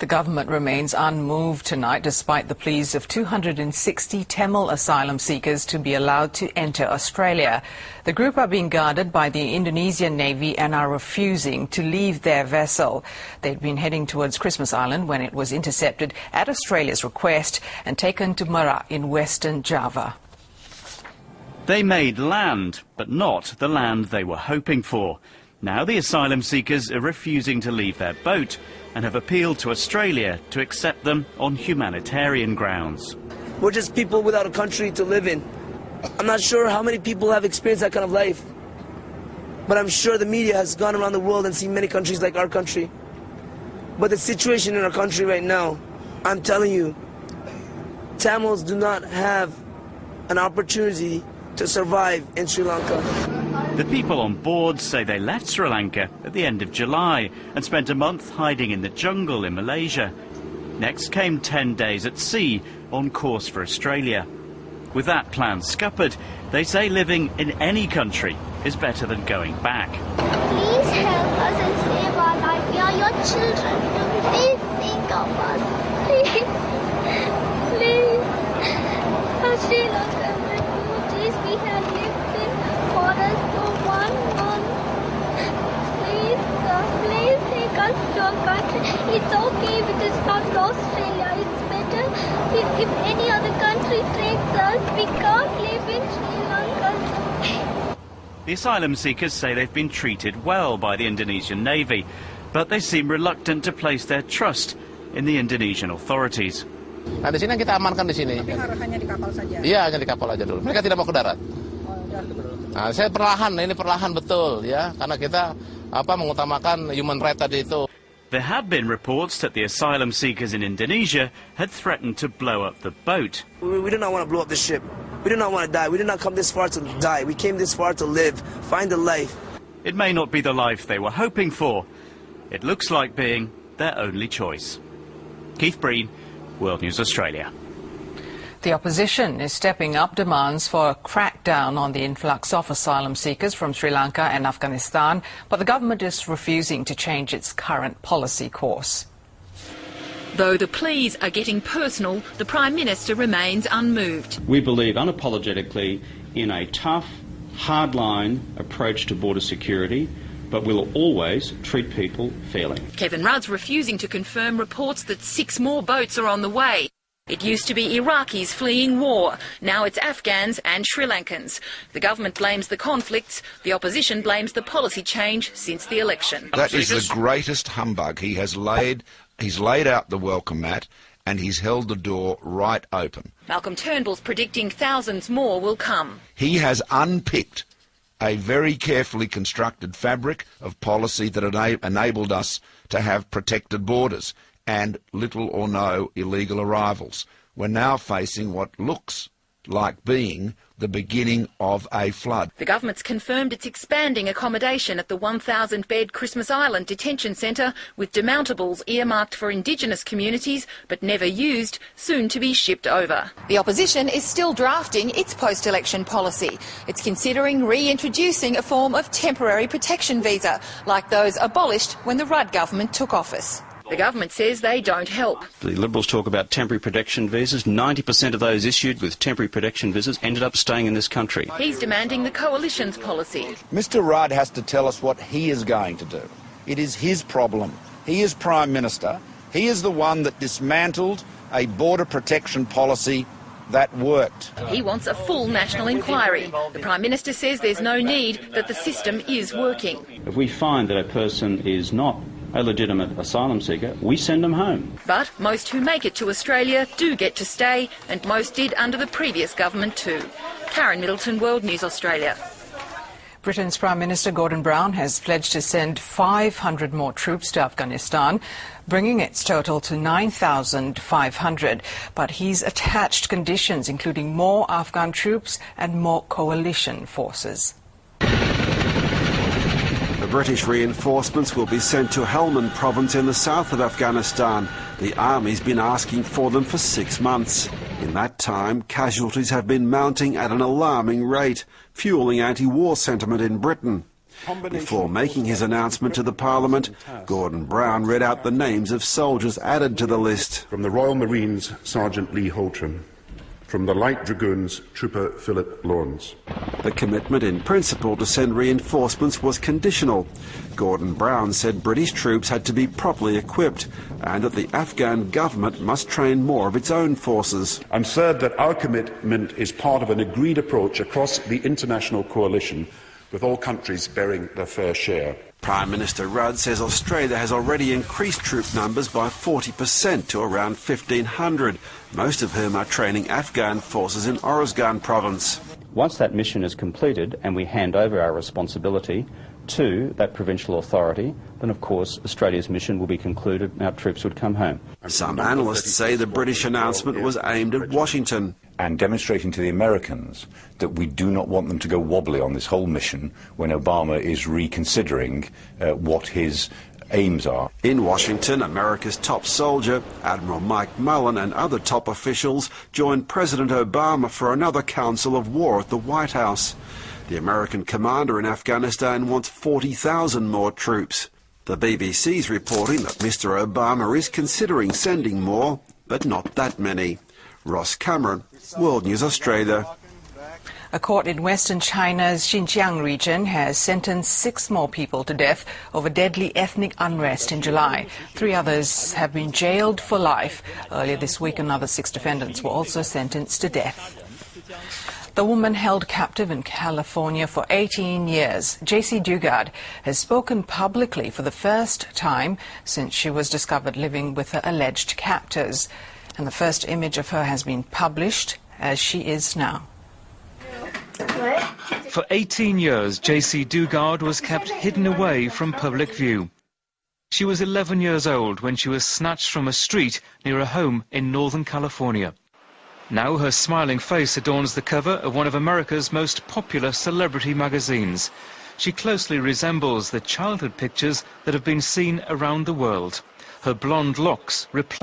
The government remains unmoved tonight despite the pleas of 260 Tamil asylum seekers to be allowed to enter Australia. The group are being guarded by the Indonesian Navy and are refusing to leave their vessel. They'd been heading towards Christmas Island when it was intercepted at Australia's request and taken to Merak in Western Java. They made land, but not the land they were hoping for. Now the asylum seekers are refusing to leave their boat and have appealed to Australia to accept them on humanitarian grounds. We're just people without a country to live in. I'm not sure how many people have experienced that kind of life, but I'm sure the media has gone around the world and seen many countries like our country. But the situation in our country right now, I'm telling you, Tamils do not have an opportunity to survive in Sri Lanka. The people on board say they left Sri Lanka at the end of July and spent a month hiding in the jungle in Malaysia. Next came 10 days at sea on course for Australia. With that plan scuppered, they say living in any country is better than going back. Please help us and save our life. We are your children. Please think of us. Please. Please. Sri Lankan refugees, we have lived in forest for 1 month. Please, sir, please take us to your country. It's okay if it is not Australia. It's better if any other country takes us. We can't live in Sri Lanka. The asylum seekers say they've been treated well by the Indonesian Navy, but they seem reluctant to place their trust in the Indonesian authorities. Nah, di sini kita amankan di sini. Tapi hanya di kapal saja? Iya, hanya di kapal aja dulu. Mereka tidak mau ke darat. Nah, saya perlahan, ini perlahan betul ya, karena kita mengutamakan human right tadi itu. There had been reports that the asylum seekers in Indonesia had threatened to blow up the boat. We did not want to blow up the ship. We did not want to die. We did not come this far to die. We came this far to live, find a life. It may not be the life they were hoping for. It looks like being their only choice. Keith Breen, World News Australia. The opposition is stepping up demands for a crackdown on the influx of asylum seekers from Sri Lanka and Afghanistan, but the government is refusing to change its current policy course. Though the pleas are getting personal, the Prime Minister remains unmoved. We believe unapologetically in a tough, hardline approach to border security, but we'll always treat people fairly. Kevin Rudd's refusing to confirm reports that 6 more boats are on the way. It used to be Iraqis fleeing war. Now it's Afghans and Sri Lankans. The government blames the conflicts. The opposition blames the policy change since the election. That is the greatest humbug. He's laid out the welcome mat and he's held the door right open. Malcolm Turnbull's predicting thousands more will come. He has unpicked a very carefully constructed fabric of policy that enabled us to have protected borders and little or no illegal arrivals. We're now facing what looks like being the beginning of a flood. The government's confirmed it's expanding accommodation at the 1,000-bed Christmas Island detention centre, with demountables earmarked for Indigenous communities but never used, soon to be shipped over. The opposition is still drafting its post-election policy. It's considering reintroducing a form of temporary protection visa, like those abolished when the Rudd government took office. The government says they don't help. The Liberals talk about temporary protection visas. 90% of those issued with temporary protection visas ended up staying in this country. He's demanding the coalition's policy. Mr Rudd has to tell us what he is going to do. It is his problem. He is Prime Minister. He is the one that dismantled a border protection policy that worked. He wants a full national inquiry. The Prime Minister says there's no need, that the system is working. If we find that a person is not a legitimate asylum seeker, we send them home. But most who make it to Australia do get to stay, and most did under the previous government too. Karen Middleton, World News Australia. Britain's Prime Minister Gordon Brown has pledged to send 500 more troops to Afghanistan, bringing its total to 9,500. But he's attached conditions, including more Afghan troops and more coalition forces. The British reinforcements will be sent to Helmand province in the south of Afghanistan. The army's been asking for them for 6 months. In that time, casualties have been mounting at an alarming rate, fueling anti-war sentiment in Britain. Before making his announcement to the Parliament, Gordon Brown read out the names of soldiers added to the list. From the Royal Marines, Sergeant Lee Holtram. From the Light Dragoons, Trooper Philip Lawrence. The commitment in principle to send reinforcements was conditional. Gordon Brown said British troops had to be properly equipped and that the Afghan government must train more of its own forces. And third, that our commitment is part of an agreed approach across the international coalition, with all countries bearing their fair share. Prime Minister Rudd says Australia has already increased troop numbers by 40% to around 1,500, most of whom are training Afghan forces in Oruzgan province. Once that mission is completed and we hand over our responsibility to that provincial authority, then of course Australia's mission will be concluded and our troops would come home. Some analysts say the British announcement was aimed at Washington. And demonstrating to the Americans that we do not want them to go wobbly on this whole mission when Obama is reconsidering what his aims are. In Washington, America's top soldier, Admiral Mike Mullen, and other top officials joined President Obama for another council of war at the White House. The American commander in Afghanistan wants 40,000 more troops. The BBC's reporting that Mr. Obama is considering sending more, but not that many. Ross Cameron, World News Australia. A court in western China's Xinjiang region has sentenced 6 more people to death over deadly ethnic unrest in July. 3 others have been jailed for life. Earlier this week, another 6 defendants were also sentenced to death. The woman held captive in California for 18 years, J.C. Dugard, has spoken publicly for the first time since she was discovered living with her alleged captors. And the first image of her has been published as she is now. For 18 years, J.C. Dugard was kept hidden away from public view. She was 11 years old when she was snatched from a street near a home in Northern California. Now her smiling face adorns the cover of one of America's most popular celebrity magazines. She closely resembles the childhood pictures that have been seen around the world. Her blonde locks replace